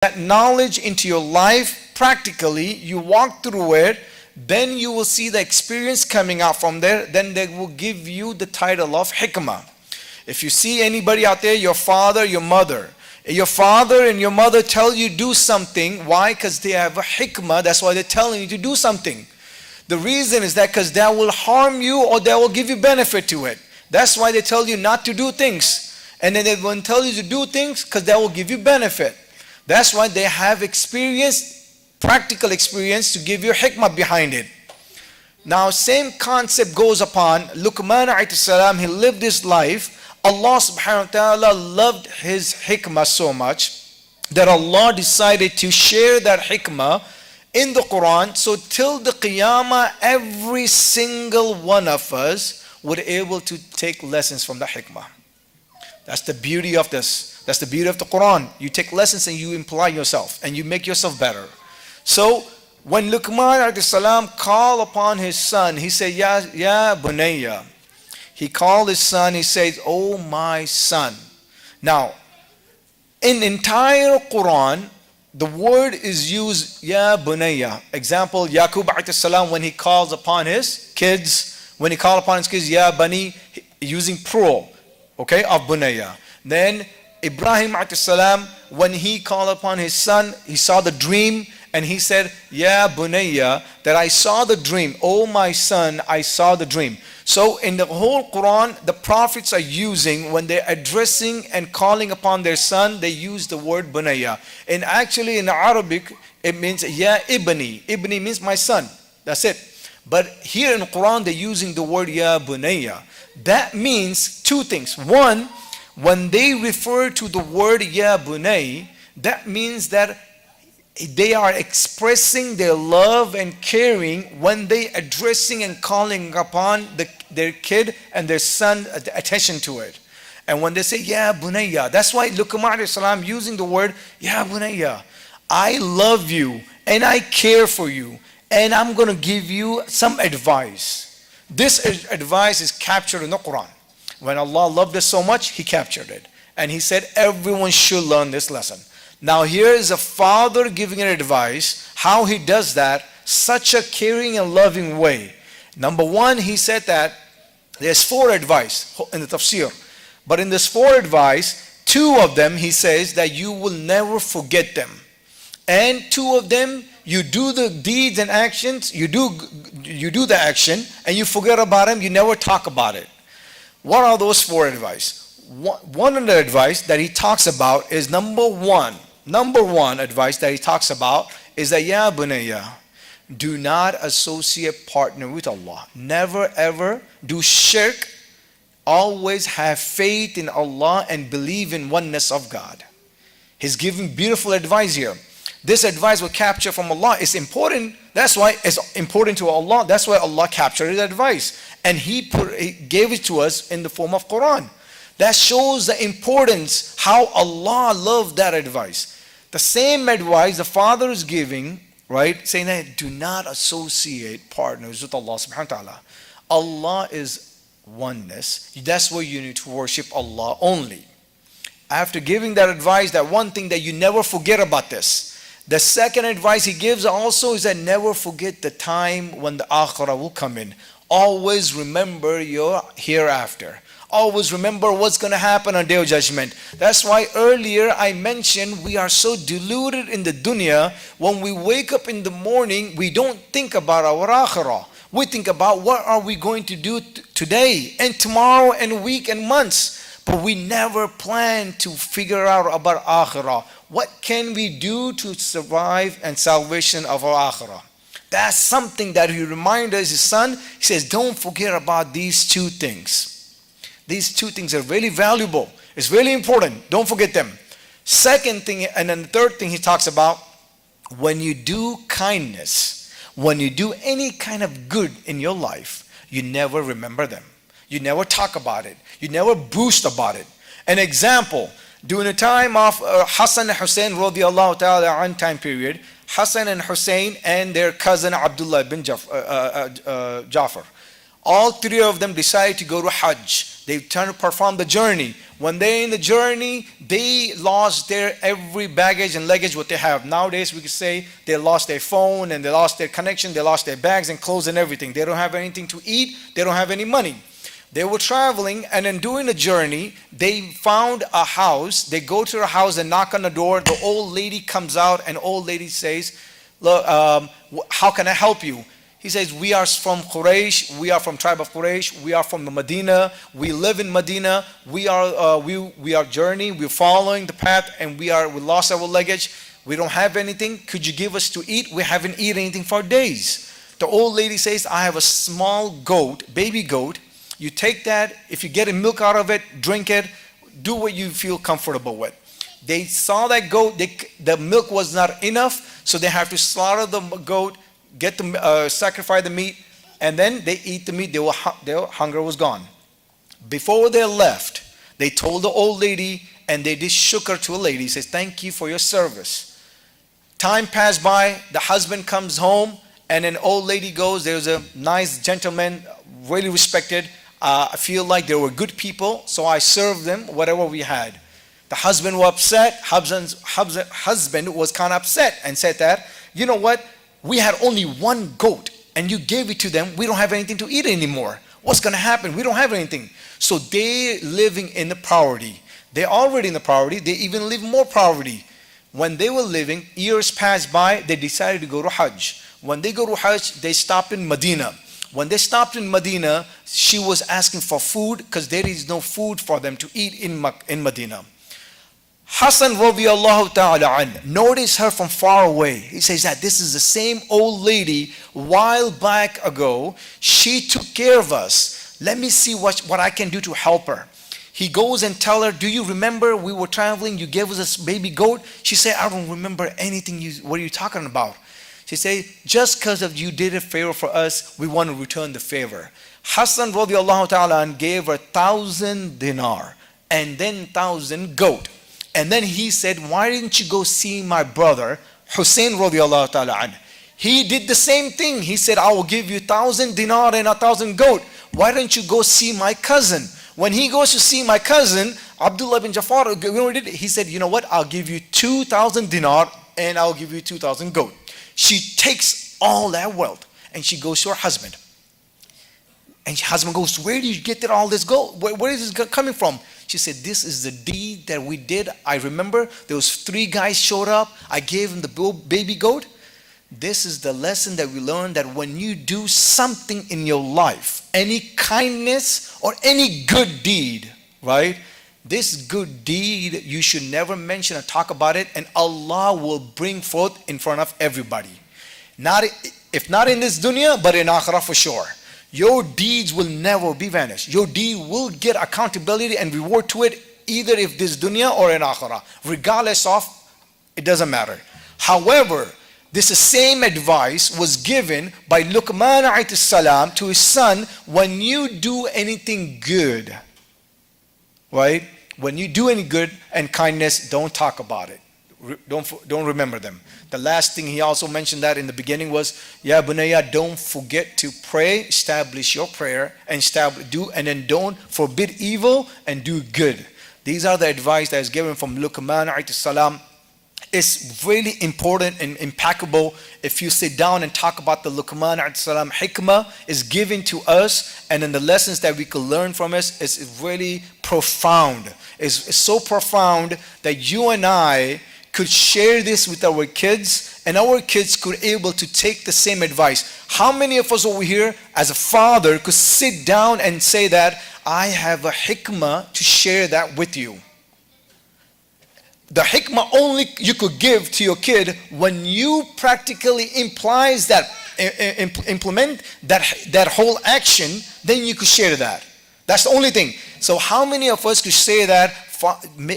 that knowledge into your life practically, you walk through it, then you will see the experience coming out from there, then they will give you the title of hikmah. If you see anybody out there, your father, your mother and your mother tell you do something, why? Because they have a hikmah, that's why they're telling you to do something. The reason is that because that will harm you or that will give you benefit to it. That's why they tell you not to do things. And then they won't tell you to do things because that will give you benefit. That's why they have experience, practical experience to give you hikmah behind it. Now same concept goes upon Luqman alayhi salam. He lived his life. Allah subhanahu wa ta'ala loved his hikmah so much that Allah decided to share that hikmah in the Quran. So till the Qiyamah, every single one of us would be able to take lessons from the hikmah. That's the beauty of this. That's the beauty of the Quran. You take lessons and you imply yourself and you make yourself better. So when Luqman alayhi salam called upon his son, he said, Ya bunayya. He called his son, he says, oh my son. Now, in entire Quran, the word is used, Ya bunayya. Example, Yaqub alayhi salam, when he calls upon his kids, Ya bani, using plural, okay, of bunayya. Then Ibrahim alayhi salam, when he called upon his son, he saw the dream, and he said, Ya bunayya, that I saw the dream. Oh my son, I saw the dream. So in the whole Quran, the prophets are using, when they're addressing and calling upon their son, they use the word bunayya. And actually in Arabic, it means Ya ibni. Ibni means my son. That's it. But here in Quran, they're using the word Ya bunayya. That means two things. One, when they refer to the word Ya bunay, that means that they are expressing their love and caring when they addressing and calling upon their kid and their son attention to it. And when they say Ya bunayya, that's why Luqman alayhi salam using the word Ya bunayya. I love you and I care for you and I'm going to give you some advice. This advice is captured in the Quran. When Allah loved us so much, He captured it. And He said everyone should learn this lesson. Now here is a father giving an advice, how he does that, such a caring and loving way. Number one, he said that there's 4 advice in the tafsir. But in this 4 advice, 2 of them he says that you will never forget them. And 2 of them, you do the deeds and actions, you do the action and you forget about them, you never talk about it. What are those 4 advice? One of the advice that he talks about is number one advice that he talks about is that Ya bunayya, do not associate partner with Allah. Never ever do shirk. Always have faith in Allah and believe in oneness of God. He's giving beautiful advice here. This advice will capture from Allah. It's important. That's why it's important to Allah. That's why Allah captured his advice. And He gave it to us in the form of Quran. That shows the importance, how Allah loved that advice. The same advice the Father is giving, right? Saying that do not associate partners with Allah subhanahu wa ta'ala. Allah is oneness. That's why you need to worship Allah only. After giving that advice, that one thing that you never forget about this. The second advice He gives also is that never forget the time when the akhirah will come in. Always remember your hereafter. Always remember what's going to happen on Day of Judgment. That's why earlier I mentioned we are so deluded in the dunya. When we wake up in the morning, we don't think about our akhirah. We think about what are we going to do today and tomorrow and week and months. But we never plan to figure out about akhirah. What can we do to survive and salvation of our akhirah? That's something that He reminds us, His son. He says, don't forget about these 2 things. These 2 things are really valuable. It's really important. Don't forget them. Second thing, and then the third thing He talks about, when you do kindness, when you do any kind of good in your life, you never remember them. You never talk about it. You never boast about it. An example, during the time of Hassan and Hussein radiallahu ta'ala an time period, Hassan and Hussein and their cousin Abdullah bin Jafar. All 3 of them decided to go to Hajj. They turned to perform the journey. When they're in the journey, they lost their every baggage and luggage what they have. Nowadays we could say they lost their phone and they lost their connection, they lost their bags and clothes and everything. They don't have anything to eat, they don't have any money. They were traveling, and then during the journey, they found a house. They go to the house and knock on the door. The old lady comes out, and old lady says, "Look, how can I help you?" He says, "We are from Quraysh. We are from tribe of Quraysh. We are from the Medina. We live in Medina. We are journeying. We're following the path, and we lost our luggage. We don't have anything. Could you give us to eat? We haven't eaten anything for days." The old lady says, "I have a small goat, baby goat. You take that. If you get a milk out of it, drink it. Do what you feel comfortable with." They saw that goat. The milk was not enough, so they have to slaughter the goat, sacrifice the meat, and then they eat the meat. Their hunger was gone. Before they left, they told the old lady, and they just shook her to a lady. Says, "Thank you for your service." Time passed by. The husband comes home, and an old lady goes. There's a nice gentleman, really respected. I feel like they were good people, so I served them whatever we had. The husband was upset. Husband was kind of upset and said that, "You know what? We had only one goat and you gave it to them. We don't have anything to eat anymore. What's going to happen? We don't have anything." So they're living in the poverty. They're already in the poverty. They even live more poverty. When they were living, years passed by, they decided to go to Hajj. When they go to Hajj, they stopped in Medina. When they stopped in Medina, she was asking for food because there is no food for them to eat in Medina. Hassan radiallahu ta'ala an, noticed her from far away. He says that this is the same old lady while back ago. She took care of us. Let me see what I can do to help her. He goes and tell her, "Do you remember we were traveling? You gave us this baby goat." She said, "I don't remember anything. What are you talking about?" She said, "Just because of you did a favor for us, we want to return the favor." Hassan radiallahu ta'ala gave her 1,000 dinar and then 1,000 goat. And then he said, "Why didn't you go see my brother, Hussein radiallahu ta'ala?" He did the same thing. He said, "I will give you 1,000 dinar and 1,000 goat. Why don't you go see my cousin?" When he goes to see my cousin, Abdullah bin Jafar, he said, "You know what? I'll give you 2,000 dinar and I'll give you 2,000 goat." She takes all that wealth and she goes to her husband. And her husband goes, "Where did you get all this gold? Where is this coming from?" She said, "This is the deed that we did. I remember there was 3 guys showed up. I gave them the baby goat." This is the lesson that we learned, that when you do something in your life, any kindness or any good deed, right? This good deed, you should never mention or talk about it, and Allah will bring forth in front of everybody. If not in this dunya, but in akhirah for sure. Your deeds will never be vanished. Your deed will get accountability and reward to it, either if this dunya or in akhirah. Regardless of, it doesn't matter. However, this same advice was given by Luqman alayhi salam to his son. When you do anything good, right? When you do any good and kindness, don't talk about it. Don't remember them. The last thing he also mentioned that in the beginning was, "Ya bunayya, don't forget to pray, establish your prayer, and then don't forbid evil and do good." These are the advice that is given from Luqman alayhi salam. It's really important and impeccable. If you sit down and talk about the Luqman alayhi salam hikmah is given to us, and then the lessons that we could learn from it is really profound. It's so profound that you and I could share this with our kids, and our kids could able to take the same advice. How many of us over here as a father could sit down and say that I have a hikmah to share that with you? The hikmah only you could give to your kid when you practically implies that, implement that whole action, then you could share that. That's the only thing. So how many of us could say that,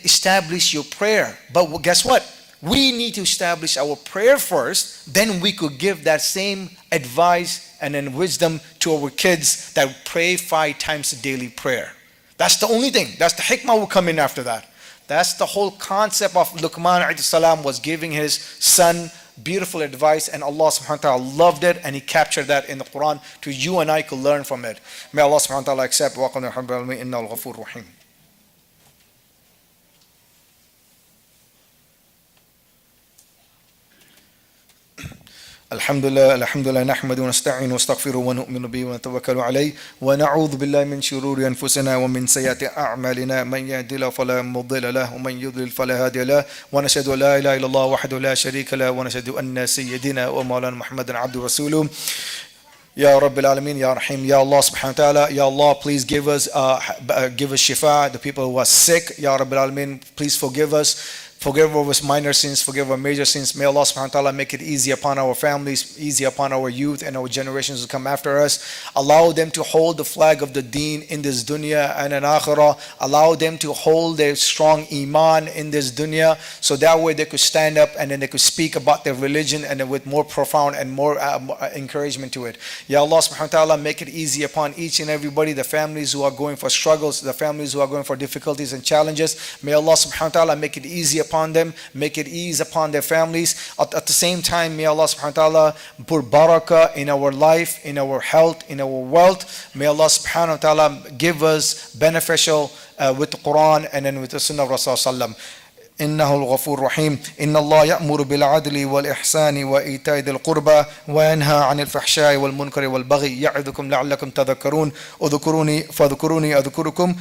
establish your prayer? But guess what? We need to establish our prayer first, then we could give that same advice and then wisdom to our kids that pray 5 times a daily prayer. That's the only thing. That's the hikmah will come in after that. That's the whole concept of Luqman alayhi salam was giving his son beautiful advice, and Allah subhanahu wa ta'ala loved it, and He captured that in the Quran to you and I could learn from it. May Allah subhanahu wa ta'ala accept. Wa qul alhamdulillah innahu al-ghafur rahim. Alhamdulillah, alhamdulillah, nahmadu wa nasta'inu wa astaghfiru wa nu'minu bihi wa natawakkalu alayhi wa na'udhu billahi min shururi anfusina wa min sayyati a'malina man yahdihillahu fala mudilla lahu wa man yudlil fala hadiya lahu wa nashhadu an la ilaha illallah wahdahu la sharika lahu wa nashhadu anna sayyidina wa maulana Muhammadan abduhu wa rasuluhu. Ya Rabbil Alameen, Ya Rahim, Ya Allah subhanahu wa ta'ala, Ya Allah, please give us shifa, the people who are sick. Ya Rabbil Alameen, please forgive us. Forgive our minor sins, forgive our major sins. May Allah subhanahu wa ta'ala make it easy upon our families, easy upon our youth and our generations who come after us. Allow them to hold the flag of the deen in this dunya and in akhirah. Allow them to hold their strong iman in this dunya, so that way they could stand up and then they could speak about their religion and then with more profound and more encouragement to it. Ya Allah subhanahu wa ta'ala, make it easy upon each and everybody, the families who are going for struggles, the families who are going for difficulties and challenges. May Allah subhanahu wa ta'ala make it easy upon them, make it ease upon their families. At the same time, may Allah subhanahu wa ta'ala put barakah in our life, in our health, in our wealth. May Allah subhanahu wa ta'ala give us beneficial with the Quran and then with the Sunnah of Rasulullah. إنه الغفور الرحيم. إن الله يأمر بالعدل والإحسان وإيتاء ذي القربى وينهى عن الفحشاء والمنكر والبغي يعظكم لعلكم تذكرون. اذكروني فاذكروني أذكركم